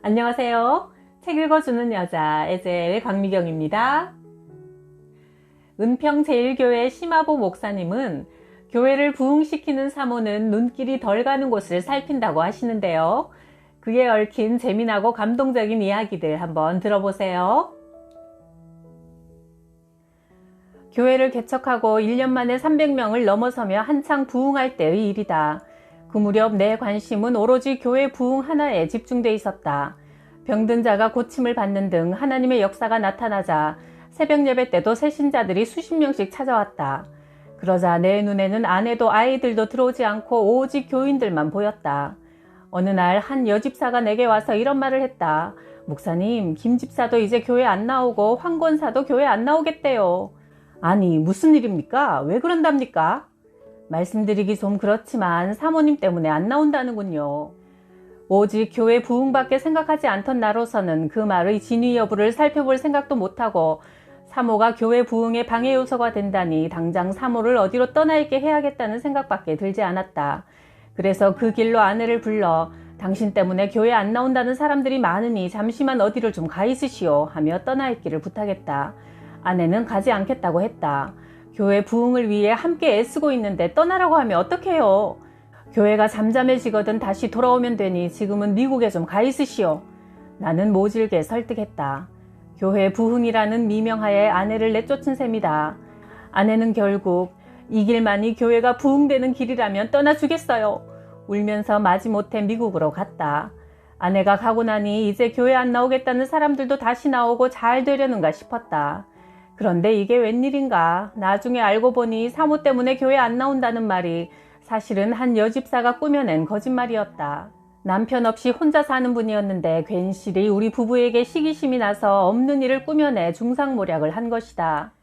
안녕하세요. 책 읽어주는 여자 에젤 강미경입니다. 은평제일교회 심화보 목사님은 교회를 부흥시키는 사모는 눈길이 덜 가는 곳을 살핀다고 하시는데요. 그에 얽힌 재미나고 감동적인 이야기들 한번 들어보세요. 교회를 개척하고 1년 만에 300명을 넘어서며 한창 부흥할 때의 일이다. 그 무렵 내 관심은 오로지 교회 부흥 하나에 집중돼 있었다. 병든 자가 고침을 받는 등 하나님의 역사가 나타나자 새벽 예배 때도 새신자들이 수십 명씩 찾아왔다. 그러자 내 눈에는 아내도 아이들도 들어오지 않고 오직 교인들만 보였다. 어느 날 한 여집사가 내게 와서 이런 말을 했다. 목사님, 김집사도 이제 교회 안 나오고 황권사도 교회 안 나오겠대요. 아니, 무슨 일입니까? 왜 그런답니까? 말씀드리기 좀 그렇지만 사모님 때문에 안 나온다는군요. 오직 교회 부흥밖에 생각하지 않던 나로서는 그 말의 진위 여부를 살펴볼 생각도 못하고 사모가 교회 부흥의 방해 요소가 된다니 당장 사모를 어디로 떠나 있게 해야겠다는 생각밖에 들지 않았다. 그래서 그 길로 아내를 불러 당신 때문에 교회 안 나온다는 사람들이 많으니 잠시만 어디를 좀 가 있으시오 하며 떠나 있기를 부탁했다. 아내는 가지 않겠다고 했다. 교회 부흥을 위해 함께 애쓰고 있는데 떠나라고 하면 어떡해요? 교회가 잠잠해지거든 다시 돌아오면 되니 지금은 미국에 좀 가 있으시오. 나는 모질게 설득했다. 교회 부흥이라는 미명하에 아내를 내쫓은 셈이다. 아내는 결국 이 길만이 교회가 부흥되는 길이라면 떠나주겠어요. 울면서 마지못해 미국으로 갔다. 아내가 가고 나니 이제 교회 안 나오겠다는 사람들도 다시 나오고 잘 되려는가 싶었다. 그런데 이게 웬일인가. 나중에 알고 보니 사모 때문에 교회 안 나온다는 말이 사실은 한 여집사가 꾸며낸 거짓말이었다. 남편 없이 혼자 사는 분이었는데 괜시리 우리 부부에게 시기심이 나서 없는 일을 꾸며내 중상모략을 한 것이다.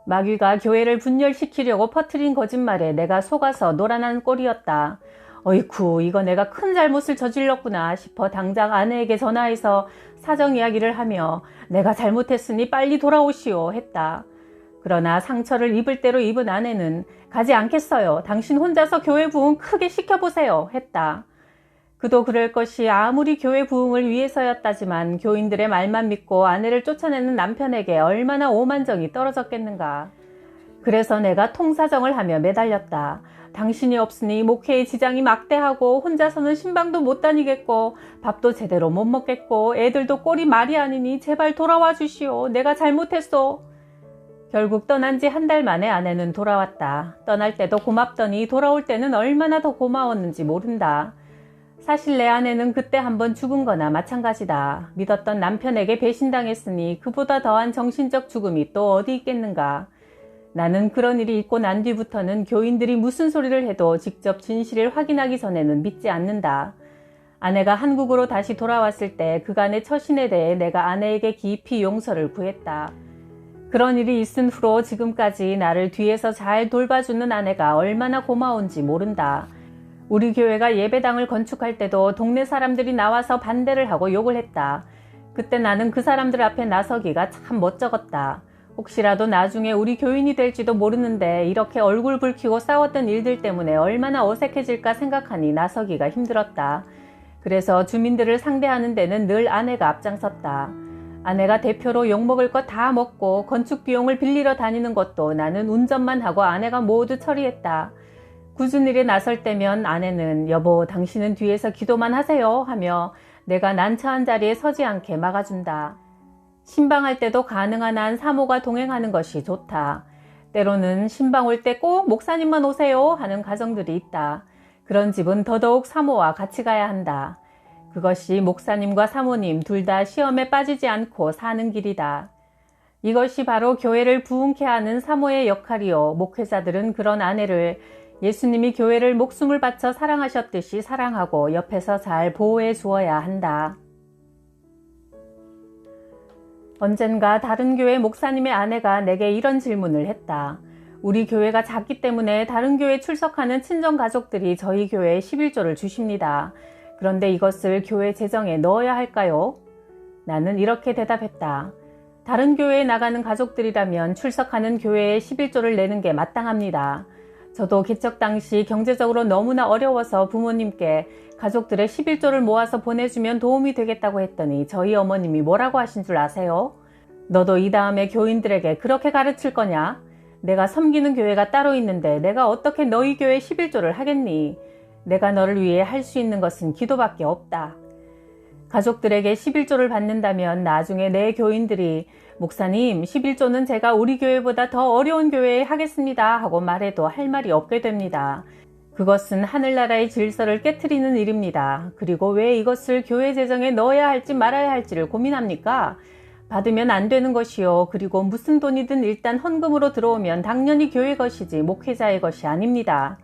마귀가 교회를 분열시키려고 퍼뜨린 거짓말에 내가 속아서 노란한 꼴이었다. 어이쿠, 이거 내가 큰 잘못을 저질렀구나 싶어 당장 아내에게 전화해서 사정 이야기를 하며 내가 잘못했으니 빨리 돌아오시오 했다. 그러나 상처를 입을 대로 입은 아내는 가지 않겠어요. 당신 혼자서 교회 부흥 크게 시켜보세요 했다. 그도 그럴 것이 아무리 교회 부흥을 위해서였다지만 교인들의 말만 믿고 아내를 쫓아내는 남편에게 얼마나 오만정이 떨어졌겠는가. 그래서 내가 통사정을 하며 매달렸다. 당신이 없으니 목회의 지장이 막대하고 혼자서는 신방도 못 다니겠고 밥도 제대로 못 먹겠고 애들도 꼴이 말이 아니니 제발 돌아와 주시오. 내가 잘못했소. 결국 떠난 지 한 달 만에 아내는 돌아왔다. 떠날 때도 고맙더니 돌아올 때는 얼마나 더 고마웠는지 모른다. 사실 내 아내는 그때 한번 죽은 거나 마찬가지다. 믿었던 남편에게 배신당했으니 그보다 더한 정신적 죽음이 또 어디 있겠는가. 나는 그런 일이 있고 난 뒤부터는 교인들이 무슨 소리를 해도 직접 진실을 확인하기 전에는 믿지 않는다. 아내가 한국으로 다시 돌아왔을 때 그간의 처신에 대해 내가 아내에게 깊이 용서를 구했다. 그런 일이 있은 후로 지금까지 나를 뒤에서 잘 돌봐주는 아내가 얼마나 고마운지 모른다. 우리 교회가 예배당을 건축할 때도 동네 사람들이 나와서 반대를 하고 욕을 했다. 그때 나는 그 사람들 앞에 나서기가 참 멋쩍었다. 혹시라도 나중에 우리 교인이 될지도 모르는데 이렇게 얼굴 붉히고 싸웠던 일들 때문에 얼마나 어색해질까 생각하니 나서기가 힘들었다. 그래서 주민들을 상대하는 데는 늘 아내가 앞장섰다. 아내가 대표로 욕먹을 거 다 먹고 건축 비용을 빌리러 다니는 것도 나는 운전만 하고 아내가 모두 처리했다. 굳은 일에 나설 때면 아내는 여보 당신은 뒤에서 기도만 하세요 하며 내가 난처한 자리에 서지 않게 막아준다. 신방할 때도 가능한 한 사모가 동행하는 것이 좋다. 때로는 신방 올 때 꼭 목사님만 오세요 하는 가정들이 있다. 그런 집은 더더욱 사모와 같이 가야 한다. 그것이 목사님과 사모님 둘 다 시험에 빠지지 않고 사는 길이다. 이것이 바로 교회를 부흥케 하는 사모의 역할이요. 목회자들은 그런 아내를 예수님이 교회를 목숨을 바쳐 사랑하셨듯이 사랑하고 옆에서 잘 보호해 주어야 한다. 언젠가 다른 교회 목사님의 아내가 내게 이런 질문을 했다. 우리 교회가 작기 때문에 다른 교회에 출석하는 친정 가족들이 저희 교회에 11조를 주십니다. 그런데 이것을 교회 재정에 넣어야 할까요? 나는 이렇게 대답했다. 다른 교회에 나가는 가족들이라면 출석하는 교회에 11조를 내는 게 마땅합니다. 저도 개척 당시 경제적으로 너무나 어려워서 부모님께 가족들의 11조를 모아서 보내주면 도움이 되겠다고 했더니 저희 어머님이 뭐라고 하신 줄 아세요? 너도 이 다음에 교인들에게 그렇게 가르칠 거냐? 내가 섬기는 교회가 따로 있는데 내가 어떻게 너희 교회 11조를 하겠니? 내가 너를 위해 할 수 있는 것은 기도밖에 없다. 가족들에게 11조를 받는다면 나중에 내 교인들이 목사님 11조는 제가 우리 교회보다 더 어려운 교회에 하겠습니다 하고 말해도 할 말이 없게 됩니다. 그것은 하늘나라의 질서를 깨트리는 일입니다. 그리고 왜 이것을 교회 재정에 넣어야 할지 말아야 할지를 고민합니까? 받으면 안 되는 것이요. 그리고 무슨 돈이든 일단 헌금으로 들어오면 당연히 교회 것이지 목회자의 것이 아닙니다.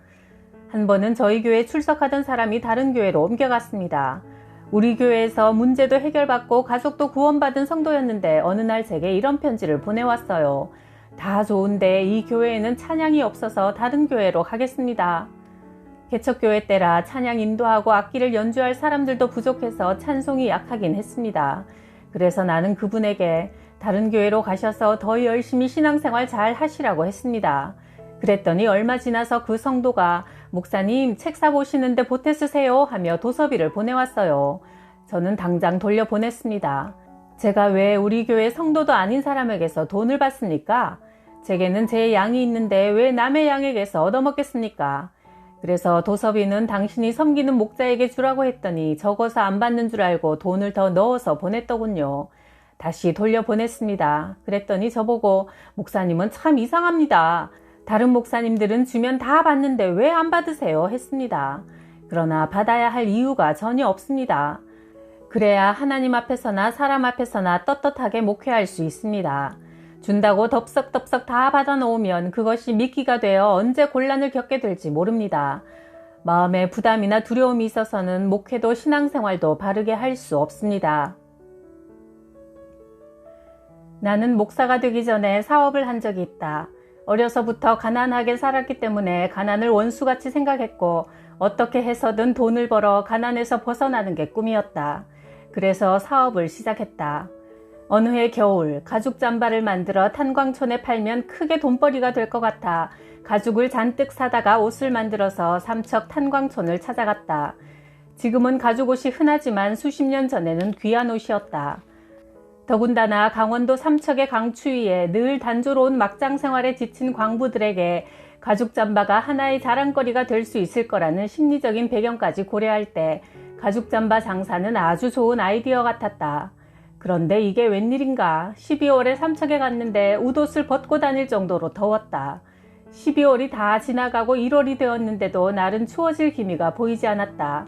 한 번은 저희 교회에 출석하던 사람이 다른 교회로 옮겨갔습니다. 우리 교회에서 문제도 해결받고 가족도 구원받은 성도였는데 어느 날 제게 이런 편지를 보내왔어요. 다 좋은데 이 교회에는 찬양이 없어서 다른 교회로 가겠습니다. 개척교회 때라 찬양 인도하고 악기를 연주할 사람들도 부족해서 찬송이 약하긴 했습니다. 그래서 나는 그분에게 다른 교회로 가셔서 더 열심히 신앙생활 잘 하시라고 했습니다. 그랬더니 얼마 지나서 그 성도가 목사님 책 사보시는데 보태 쓰세요 하며 도서비를 보내왔어요. 저는 당장 돌려보냈습니다. 제가 왜 우리 교회 성도도 아닌 사람에게서 돈을 받습니까? 제게는 제 양이 있는데 왜 남의 양에게서 얻어먹겠습니까? 그래서 도서비는 당신이 섬기는 목자에게 주라고 했더니 적어서 안 받는 줄 알고 돈을 더 넣어서 보냈더군요. 다시 돌려보냈습니다. 그랬더니 저보고 목사님은 참 이상합니다. 다른 목사님들은 주면 다 받는데 왜 안 받으세요? 했습니다. 그러나 받아야 할 이유가 전혀 없습니다. 그래야 하나님 앞에서나 사람 앞에서나 떳떳하게 목회할 수 있습니다. 준다고 덥석덥석 다 받아놓으면 그것이 미끼가 되어 언제 곤란을 겪게 될지 모릅니다. 마음에 부담이나 두려움이 있어서는 목회도 신앙생활도 바르게 할 수 없습니다. 나는 목사가 되기 전에 사업을 한 적이 있다. 어려서부터 가난하게 살았기 때문에 가난을 원수같이 생각했고 어떻게 해서든 돈을 벌어 가난에서 벗어나는 게 꿈이었다. 그래서 사업을 시작했다. 어느 해 겨울 가죽 잠바를 만들어 탄광촌에 팔면 크게 돈벌이가 될 것 같아 가죽을 잔뜩 사다가 옷을 만들어서 삼척 탄광촌을 찾아갔다. 지금은 가죽옷이 흔하지만 수십 년 전에는 귀한 옷이었다. 더군다나 강원도 삼척의 강추위에 늘 단조로운 막장 생활에 지친 광부들에게 가죽 잠바가 하나의 자랑거리가 될 수 있을 거라는 심리적인 배경까지 고려할 때 가죽 잠바 장사는 아주 좋은 아이디어 같았다. 그런데 이게 웬일인가 12월에 삼척에 갔는데 웃옷을 벗고 다닐 정도로 더웠다. 12월이 다 지나가고 1월이 되었는데도 날은 추워질 기미가 보이지 않았다.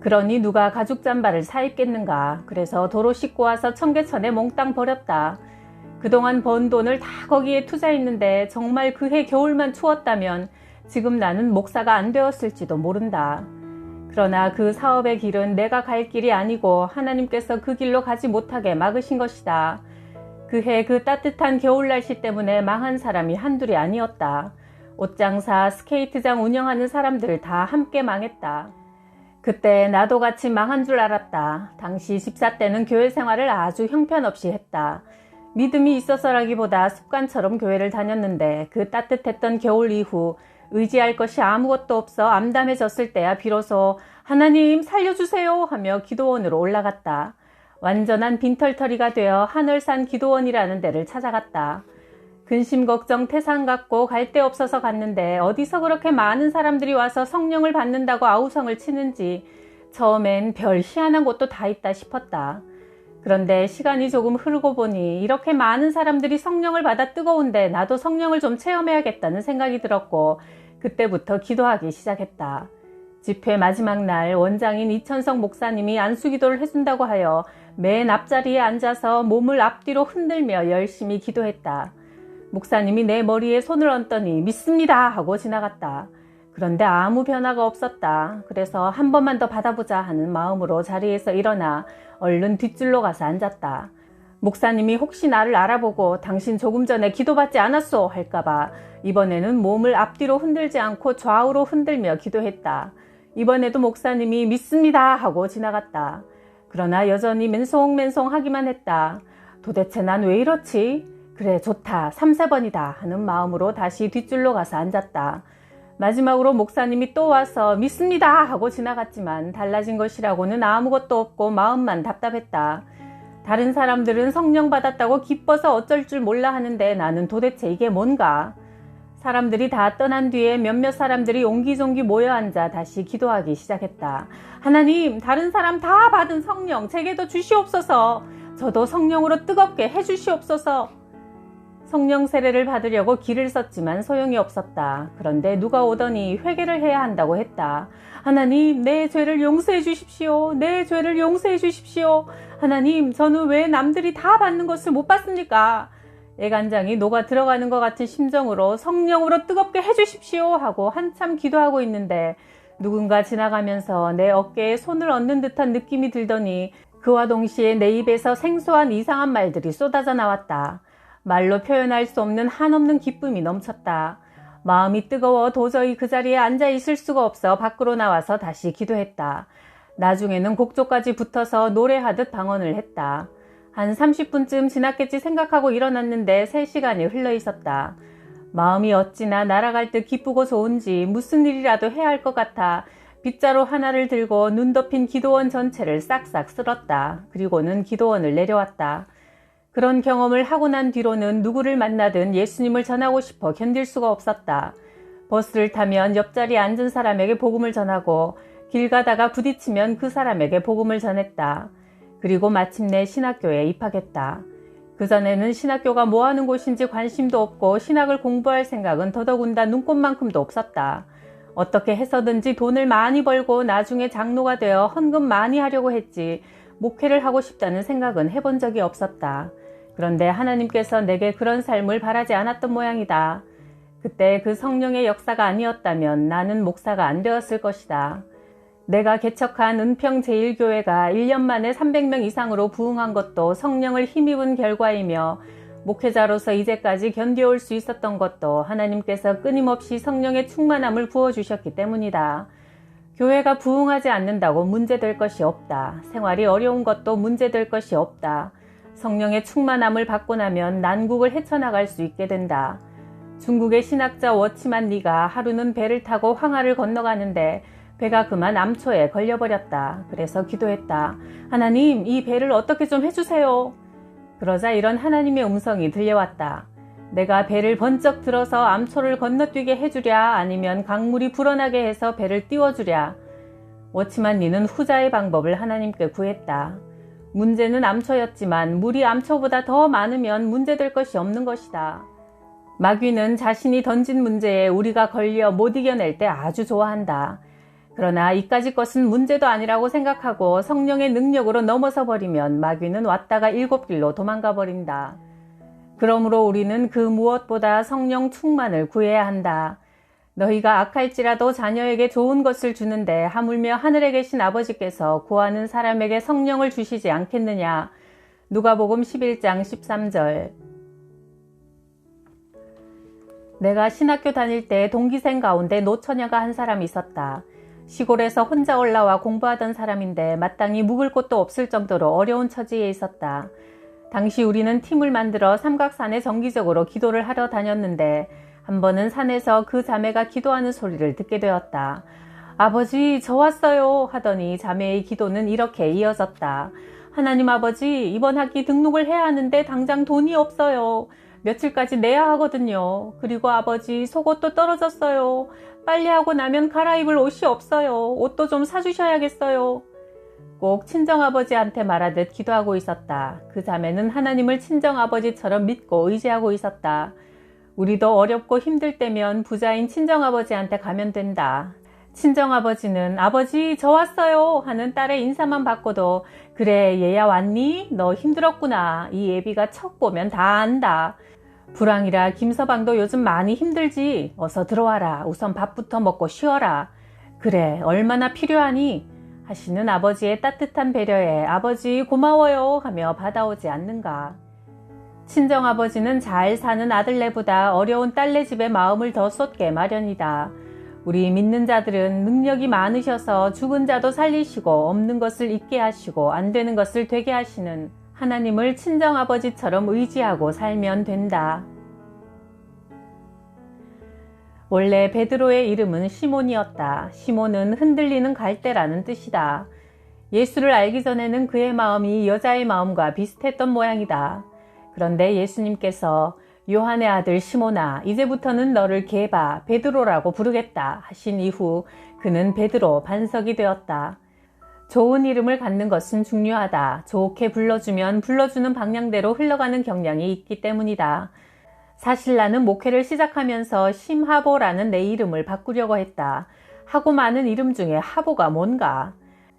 그러니 누가 가죽 잠바를 사 입겠는가. 그래서 도로 씻고 와서 청계천에 몽땅 버렸다. 그동안 번 돈을 다 거기에 투자했는데 정말 그해 겨울만 추웠다면 지금 나는 목사가 안 되었을지도 모른다. 그러나 그 사업의 길은 내가 갈 길이 아니고 하나님께서 그 길로 가지 못하게 막으신 것이다. 그해 그 따뜻한 겨울 날씨 때문에 망한 사람이 한둘이 아니었다. 옷장사, 스케이트장 운영하는 사람들 다 함께 망했다. 그때 나도 같이 망한 줄 알았다. 당시 집사 때는 교회 생활을 아주 형편없이 했다. 믿음이 있어서라기보다 습관처럼 교회를 다녔는데 그 따뜻했던 겨울 이후 의지할 것이 아무것도 없어 암담해졌을 때야 비로소 하나님 살려주세요 하며 기도원으로 올라갔다. 완전한 빈털터리가 되어 하늘산 기도원이라는 데를 찾아갔다. 근심 걱정 태산 같고 갈 데 없어서 갔는데 어디서 그렇게 많은 사람들이 와서 성령을 받는다고 아우성을 치는지 처음엔 별 희한한 곳도 다 있다 싶었다. 그런데 시간이 조금 흐르고 보니 이렇게 많은 사람들이 성령을 받아 뜨거운데 나도 성령을 좀 체험해야겠다는 생각이 들었고 그때부터 기도하기 시작했다. 집회 마지막 날 원장인 이천석 목사님이 안수기도를 해준다고 하여 맨 앞자리에 앉아서 몸을 앞뒤로 흔들며 열심히 기도했다. 목사님이 내 머리에 손을 얹더니 믿습니다 하고 지나갔다. 그런데 아무 변화가 없었다. 그래서 한 번만 더 받아보자 하는 마음으로 자리에서 일어나 얼른 뒷줄로 가서 앉았다. 목사님이 혹시 나를 알아보고 당신 조금 전에 기도받지 않았소 할까봐 이번에는 몸을 앞뒤로 흔들지 않고 좌우로 흔들며 기도했다. 이번에도 목사님이 믿습니다 하고 지나갔다. 그러나 여전히 맨송맨송 하기만 했다. 도대체 난 왜 이렇지? 그래 좋다 3, 4번이다 하는 마음으로 다시 뒷줄로 가서 앉았다. 마지막으로 목사님이 또 와서 믿습니다 하고 지나갔지만 달라진 것이라고는 아무것도 없고 마음만 답답했다. 다른 사람들은 성령 받았다고 기뻐서 어쩔 줄 몰라 하는데 나는 도대체 이게 뭔가? 사람들이 다 떠난 뒤에 몇몇 사람들이 옹기종기 모여 앉아 다시 기도하기 시작했다. 하나님, 다른 사람 다 받은 성령 제게도 주시옵소서. 저도 성령으로 뜨겁게 해주시옵소서. 성령 세례를 받으려고 길을 썼지만 소용이 없었다. 그런데 누가 오더니 회개를 해야 한다고 했다. 하나님, 내 죄를 용서해 주십시오. 내 죄를 용서해 주십시오. 하나님, 저는 왜 남들이 다 받는 것을 못 받습니까? 애간장이 녹아 들어가는 것 같은 심정으로 성령으로 뜨겁게 해주십시오 하고 한참 기도하고 있는데 누군가 지나가면서 내 어깨에 손을 얹는 듯한 느낌이 들더니 그와 동시에 내 입에서 생소한 이상한 말들이 쏟아져 나왔다. 말로 표현할 수 없는 한없는 기쁨이 넘쳤다. 마음이 뜨거워 도저히 그 자리에 앉아 있을 수가 없어 밖으로 나와서 다시 기도했다. 나중에는 곡조까지 붙어서 노래하듯 방언을 했다. 한 30분쯤 지났겠지 생각하고 일어났는데 3시간이 흘러 있었다. 마음이 어찌나 날아갈 듯 기쁘고 좋은지 무슨 일이라도 해야 할 것 같아 빗자루 하나를 들고 눈 덮인 기도원 전체를 싹싹 쓸었다. 그리고는 기도원을 내려왔다. 그런 경험을 하고 난 뒤로는 누구를 만나든 예수님을 전하고 싶어 견딜 수가 없었다. 버스를 타면 옆자리에 앉은 사람에게 복음을 전하고 길 가다가 부딪히면 그 사람에게 복음을 전했다. 그리고 마침내 신학교에 입학했다. 그전에는 신학교가 뭐 하는 곳인지 관심도 없고 신학을 공부할 생각은 더더군다 눈꼽만큼도 없었다. 어떻게 해서든지 돈을 많이 벌고 나중에 장로가 되어 헌금 많이 하려고 했지 목회를 하고 싶다는 생각은 해본 적이 없었다. 그런데 하나님께서 내게 그런 삶을 바라지 않았던 모양이다. 그때 그 성령의 역사가 아니었다면 나는 목사가 안 되었을 것이다. 내가 개척한 은평제일교회가 1년 만에 300명 이상으로 부흥한 것도 성령을 힘입은 결과이며 목회자로서 이제까지 견뎌올 수 있었던 것도 하나님께서 끊임없이 성령의 충만함을 부어주셨기 때문이다. 교회가 부흥하지 않는다고 문제될 것이 없다. 생활이 어려운 것도 문제될 것이 없다. 성령의 충만함을 받고 나면 난국을 헤쳐나갈 수 있게 된다. 중국의 신학자 워치만 리가 하루는 배를 타고 황하를 건너가는데 배가 그만 암초에 걸려버렸다. 그래서 기도했다. 하나님, 이 배를 어떻게 좀 해주세요. 그러자 이런 하나님의 음성이 들려왔다. 내가 배를 번쩍 들어서 암초를 건너뛰게 해주랴 아니면 강물이 불어나게 해서 배를 띄워주랴. 워치만 리는 후자의 방법을 하나님께 구했다. 문제는 암초였지만 물이 암초보다 더 많으면 문제될 것이 없는 것이다. 마귀는 자신이 던진 문제에 우리가 걸려 못 이겨낼 때 아주 좋아한다. 그러나 이까짓 것은 문제도 아니라고 생각하고 성령의 능력으로 넘어서 버리면 마귀는 왔다가 7길로 도망가 버린다. 그러므로 우리는 그 무엇보다 성령 충만을 구해야 한다. 너희가 악할지라도 자녀에게 좋은 것을 주는데 하물며 하늘에 계신 아버지께서 구하는 사람에게 성령을 주시지 않겠느냐. 누가복음 11장 13절. 내가 신학교 다닐 때 동기생 가운데 노처녀가 한 사람이 있었다. 시골에서 혼자 올라와 공부하던 사람인데 마땅히 묵을 곳도 없을 정도로 어려운 처지에 있었다. 당시 우리는 팀을 만들어 삼각산에 정기적으로 기도를 하러 다녔는데 한 번은 산에서 그 자매가 기도하는 소리를 듣게 되었다. 아버지, 저 왔어요 하더니 자매의 기도는 이렇게 이어졌다. 하나님 아버지, 이번 학기 등록을 해야 하는데 당장 돈이 없어요. 며칠까지 내야 하거든요. 그리고 아버지, 속옷도 떨어졌어요. 빨래하고 나면 갈아입을 옷이 없어요. 옷도 좀 사주셔야겠어요. 꼭 친정아버지한테 말하듯 기도하고 있었다. 그 자매는 하나님을 친정아버지처럼 믿고 의지하고 있었다. 우리도 어렵고 힘들 때면 부자인 친정아버지한테 가면 된다. 친정아버지는 아버지 저 왔어요 하는 딸의 인사만 받고도 그래 얘야 왔니? 너 힘들었구나. 이 예비가 척 보면 다 안다. 불황이라 김서방도 요즘 많이 힘들지. 어서 들어와라. 우선 밥부터 먹고 쉬어라. 그래 얼마나 필요하니? 하시는 아버지의 따뜻한 배려에 아버지 고마워요 하며 받아오지 않는가. 친정아버지는 잘 사는 아들네보다 어려운 딸네 집에 마음을 더 쏟게 마련이다. 우리 믿는 자들은 능력이 많으셔서 죽은 자도 살리시고 없는 것을 있게 하시고 안 되는 것을 되게 하시는 하나님을 친정아버지처럼 의지하고 살면 된다. 원래 베드로의 이름은 시몬이었다. 시몬은 흔들리는 갈대라는 뜻이다. 예수를 알기 전에는 그의 마음이 여자의 마음과 비슷했던 모양이다. 그런데 예수님께서 요한의 아들 시몬아, 이제부터는 너를 게바, 베드로라고 부르겠다 하신 이후 그는 베드로 반석이 되었다. 좋은 이름을 갖는 것은 중요하다. 좋게 불러주면 불러주는 방향대로 흘러가는 경향이 있기 때문이다. 사실 나는 목회를 시작하면서 심하보라는 내 이름을 바꾸려고 했다. 하고 많은 이름 중에 하보가 뭔가?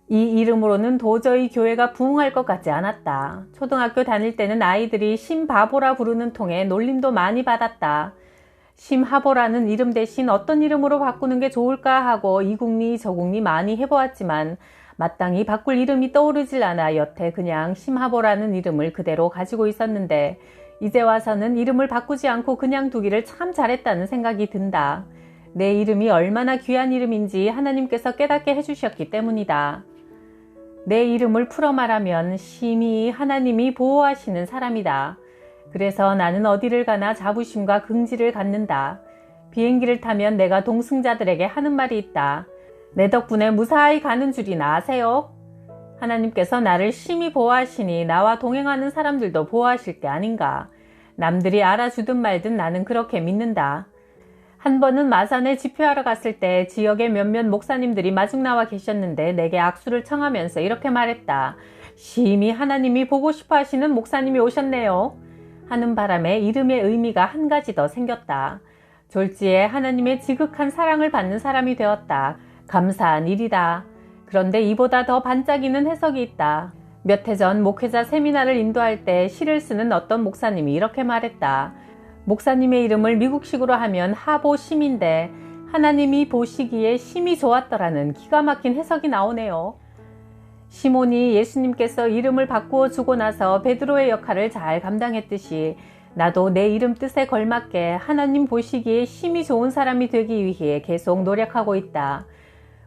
이 이름으로는 도저히 교회가 부흥할 것 같지 않았다. 초등학교 다닐 때는 아이들이 심바보라 부르는 통에 놀림도 많이 받았다. 심하보라는 이름 대신 어떤 이름으로 바꾸는 게 좋을까 하고 이국리 저국리 많이 해보았지만 마땅히 바꿀 이름이 떠오르질 않아 여태 그냥 심하보라는 이름을 그대로 가지고 있었는데 이제 와서는 이름을 바꾸지 않고 그냥 두기를 참 잘했다는 생각이 든다. 내 이름이 얼마나 귀한 이름인지 하나님께서 깨닫게 해주셨기 때문이다. 내 이름을 풀어 말하면 심히 하나님이 보호하시는 사람이다. 그래서 나는 어디를 가나 자부심과 긍지를 갖는다. 비행기를 타면 내가 동승자들에게 하는 말이 있다. 내 덕분에 무사히 가는 줄이나 아세요? 하나님께서 나를 심히 보호하시니 나와 동행하는 사람들도 보호하실 게 아닌가. 남들이 알아주든 말든 나는 그렇게 믿는다. 한 번은 마산에 집회하러 갔을 때 지역의 몇몇 목사님들이 마중 나와 계셨는데 내게 악수를 청하면서 이렇게 말했다. 심히 하나님이 보고 싶어 하시는 목사님이 오셨네요. 하는 바람에 이름의 의미가 한 가지 더 생겼다. 졸지에 하나님의 지극한 사랑을 받는 사람이 되었다. 감사한 일이다. 그런데 이보다 더 반짝이는 해석이 있다. 몇 해 전 목회자 세미나를 인도할 때 시를 쓰는 어떤 목사님이 이렇게 말했다. 목사님의 이름을 미국식으로 하면 하보심인데 하나님이 보시기에 심이 좋았더라는 기가 막힌 해석이 나오네요. 시몬이 예수님께서 이름을 바꾸어 주고 나서 베드로의 역할을 잘 감당했듯이 나도 내 이름 뜻에 걸맞게 하나님 보시기에 심이 좋은 사람이 되기 위해 계속 노력하고 있다.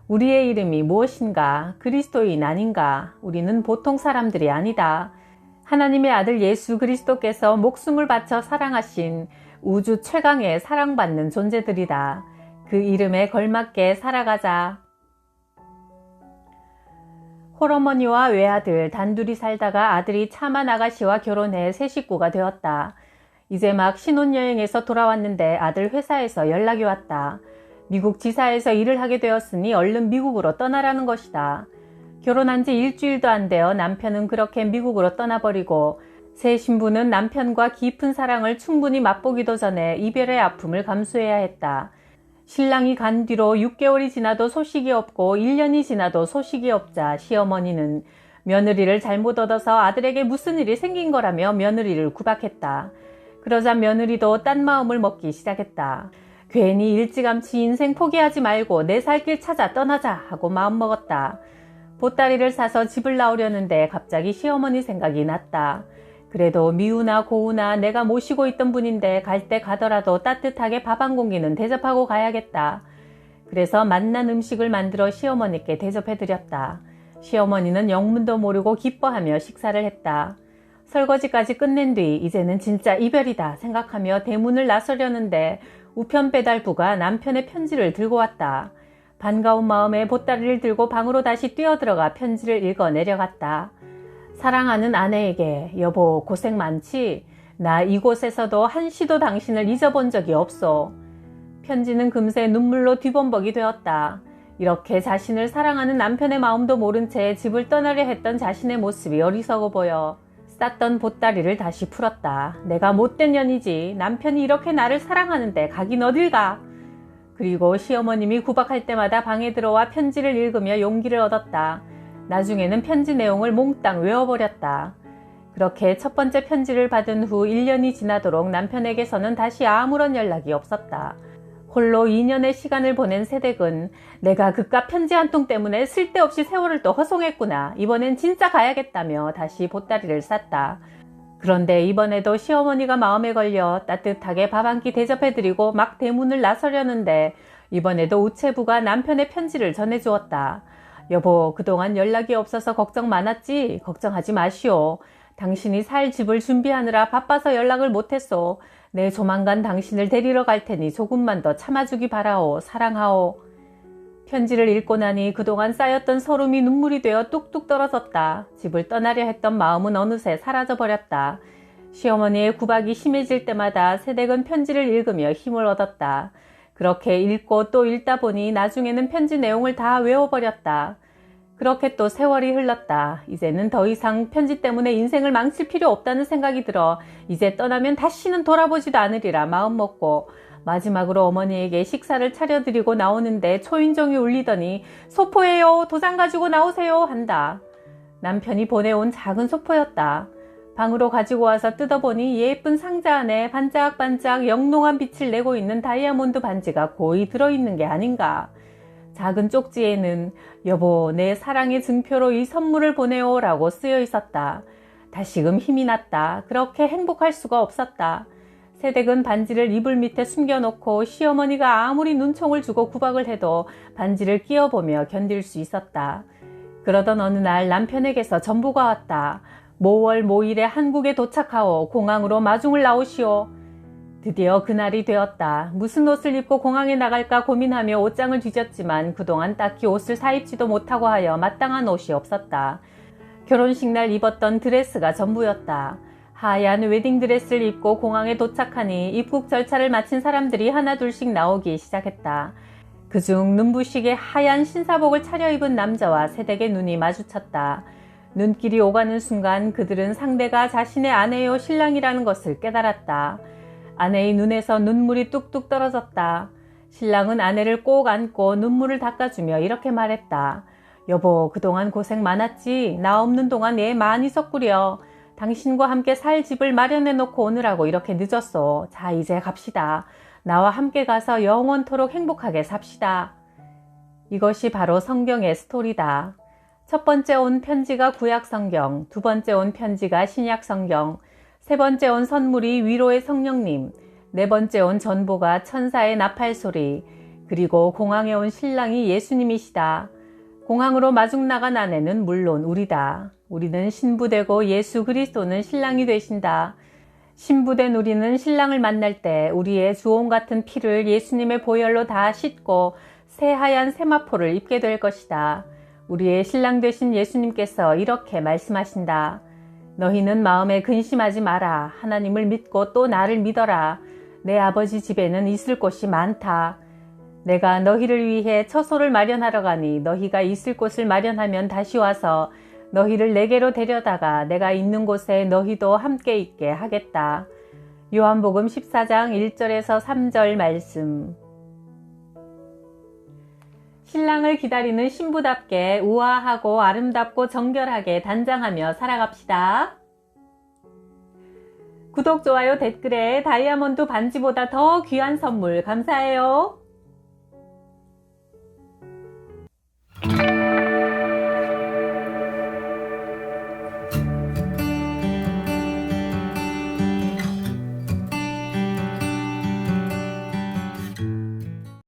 우리의 이름이 무엇인가? 그리스도인 아닌가? 우리는 보통 사람들이 아니다. 하나님의 아들 예수 그리스도께서 목숨을 바쳐 사랑하신 우주 최강의 사랑받는 존재들이다. 그 이름에 걸맞게 살아가자. 홀어머니와 외아들 단둘이 살다가 아들이 차만 아가씨와 결혼해 새 식구가 되었다. 이제 막 신혼여행에서 돌아왔는데 아들 회사에서 연락이 왔다. 미국 지사에서 일을 하게 되었으니 얼른 미국으로 떠나라는 것이다. 결혼한 지 일주일도 안 되어 남편은 그렇게 미국으로 떠나버리고 새 신부는 남편과 깊은 사랑을 충분히 맛보기도 전에 이별의 아픔을 감수해야 했다. 신랑이 간 뒤로 6개월이 지나도 소식이 없고 1년이 지나도 소식이 없자 시어머니는 며느리를 잘못 얻어서 아들에게 무슨 일이 생긴 거라며 며느리를 구박했다. 그러자 며느리도 딴 마음을 먹기 시작했다. 괜히 일찌감치 인생 포기하지 말고 내 살 길 찾아 떠나자 하고 마음먹었다. 보따리를 싸서 집을 나오려는데 갑자기 시어머니 생각이 났다. 그래도 미우나 고우나 내가 모시고 있던 분인데 갈 때 가더라도 따뜻하게 밥 한 공기는 대접하고 가야겠다. 그래서 맛난 음식을 만들어 시어머니께 대접해드렸다. 시어머니는 영문도 모르고 기뻐하며 식사를 했다. 설거지까지 끝낸 뒤 이제는 진짜 이별이다 생각하며 대문을 나서려는데 우편 배달부가 남편의 편지를 들고 왔다. 반가운 마음에 보따리를 들고 방으로 다시 뛰어들어가 편지를 읽어 내려갔다. 사랑하는 아내에게 여보 고생 많지? 나 이곳에서도 한시도 당신을 잊어본 적이 없어. 편지는 금세 눈물로 뒤범벅이 되었다. 이렇게 자신을 사랑하는 남편의 마음도 모른 채 집을 떠나려 했던 자신의 모습이 어리석어 보여 쌌던 보따리를 다시 풀었다. 내가 못된 년이지. 남편이 이렇게 나를 사랑하는데 가긴 어딜 가. 그리고 시어머님이 구박할 때마다 방에 들어와 편지를 읽으며 용기를 얻었다. 나중에는 편지 내용을 몽땅 외워버렸다. 그렇게 첫 번째 편지를 받은 후 1년이 지나도록 남편에게서는 다시 아무런 연락이 없었다. 홀로 2년의 시간을 보낸 새댁은 내가 그깟 편지 한 통 때문에 쓸데없이 세월을 또 허송했구나. 이번엔 진짜 가야겠다며 다시 보따리를 쌌다. 그런데 이번에도 시어머니가 마음에 걸려 따뜻하게 밥 한 끼 대접해드리고 막 대문을 나서려는데 이번에도 우체부가 남편의 편지를 전해주었다. 여보, 그동안 연락이 없어서 걱정 많았지? 걱정하지 마시오. 당신이 살 집을 준비하느라 바빠서 연락을 못했소. 내 조만간 당신을 데리러 갈 테니 조금만 더 참아주기 바라오. 사랑하오. 편지를 읽고 나니 그동안 쌓였던 서름이 눈물이 되어 뚝뚝 떨어졌다. 집을 떠나려 했던 마음은 어느새 사라져버렸다. 시어머니의 구박이 심해질 때마다 새댁은 편지를 읽으며 힘을 얻었다. 그렇게 읽고 또 읽다 보니 나중에는 편지 내용을 다 외워버렸다. 그렇게 또 세월이 흘렀다. 이제는 더 이상 편지 때문에 인생을 망칠 필요 없다는 생각이 들어 이제 떠나면 다시는 돌아보지도 않으리라 마음먹고 마지막으로 어머니에게 식사를 차려드리고 나오는데 초인종이 울리더니 소포예요. 도장 가지고 나오세요. 한다. 남편이 보내온 작은 소포였다. 방으로 가지고 와서 뜯어보니 예쁜 상자 안에 반짝반짝 영롱한 빛을 내고 있는 다이아몬드 반지가 고이 들어있는 게 아닌가. 작은 쪽지에는 여보 내 사랑의 증표로 이 선물을 보내오 라고 쓰여 있었다. 다시금 힘이 났다. 그렇게 행복할 수가 없었다. 새댁은 반지를 이불 밑에 숨겨놓고 시어머니가 아무리 눈총을 주고 구박을 해도 반지를 끼워보며 견딜 수 있었다. 그러던 어느 날 남편에게서 전보가 왔다. 모월 모일에 한국에 도착하오. 공항으로 마중을 나오시오. 드디어 그날이 되었다. 무슨 옷을 입고 공항에 나갈까 고민하며 옷장을 뒤졌지만 그동안 딱히 옷을 사입지도 못하고 하여 마땅한 옷이 없었다. 결혼식 날 입었던 드레스가 전부였다. 하얀 웨딩드레스를 입고 공항에 도착하니 입국 절차를 마친 사람들이 하나둘씩 나오기 시작했다. 그중 눈부시게 하얀 신사복을 차려입은 남자와 새댁의 눈이 마주쳤다. 눈길이 오가는 순간 그들은 상대가 자신의 아내요 신랑이라는 것을 깨달았다. 아내의 눈에서 눈물이 뚝뚝 떨어졌다. 신랑은 아내를 꼭 안고 눈물을 닦아주며 이렇게 말했다. 여보 그동안 고생 많았지. 나 없는 동안 애 많이 썩구려. 당신과 함께 살 집을 마련해 놓고 오느라고 이렇게 늦었어. 자 이제 갑시다. 나와 함께 가서 영원토록 행복하게 삽시다. 이것이 바로 성경의 스토리다. 첫 번째 온 편지가 구약성경, 두 번째 온 편지가 신약성경, 세 번째 온 선물이 위로의 성령님, 네 번째 온 전보가 천사의 나팔소리, 그리고 공항에 온 신랑이 예수님이시다. 공항으로 마중 나간 아내는 물론 우리다. 우리는 신부되고 예수 그리스도는 신랑이 되신다. 신부된 우리는 신랑을 만날 때 우리의 주홍 같은 피를 예수님의 보혈로 다 씻고 새하얀 세마포를 입게 될 것이다. 우리의 신랑 되신 예수님께서 이렇게 말씀하신다. 너희는 마음에 근심하지 마라. 하나님을 믿고 또 나를 믿어라. 내 아버지 집에는 있을 곳이 많다. 내가 너희를 위해 처소를 마련하러 가니 너희가 있을 곳을 마련하면 다시 와서 너희를 내게로 데려다가 내가 있는 곳에 너희도 함께 있게 하겠다. 요한복음 14장 1절에서 3절 말씀. 신랑을 기다리는 신부답게 우아하고 아름답고 정결하게 단장하며 살아갑시다. 구독, 좋아요, 댓글에 다이아몬드 반지보다 더 귀한 선물 감사해요.